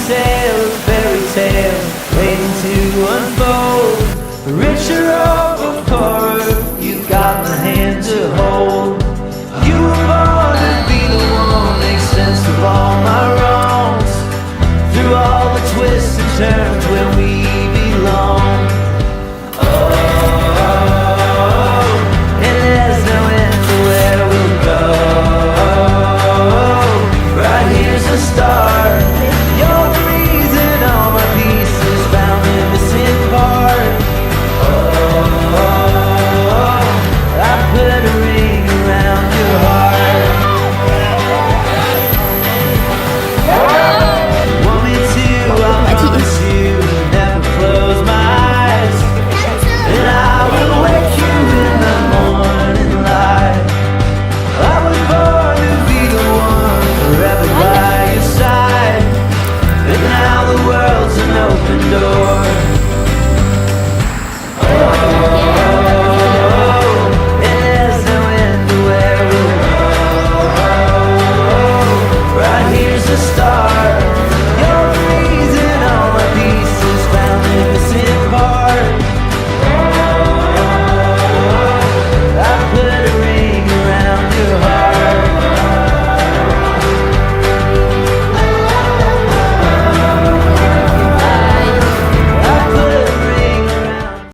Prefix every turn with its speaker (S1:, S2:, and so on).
S1: tale, a fairy tale, waiting to unfold. Richer or poorer, you got my hand to hold. You were born to be the one, make sense of all my wrongs. Through all the twists and turns where we belong. Oh, and there's no end to where we'll go. Right here's the start. You're the reason all my pieces found in missing part. Oh, I put a ring around your heart. Want me to, I promise you, never close my eyes. And I will wake you in the morning light. I was born to be the one forever by your side. And now the world's an open door.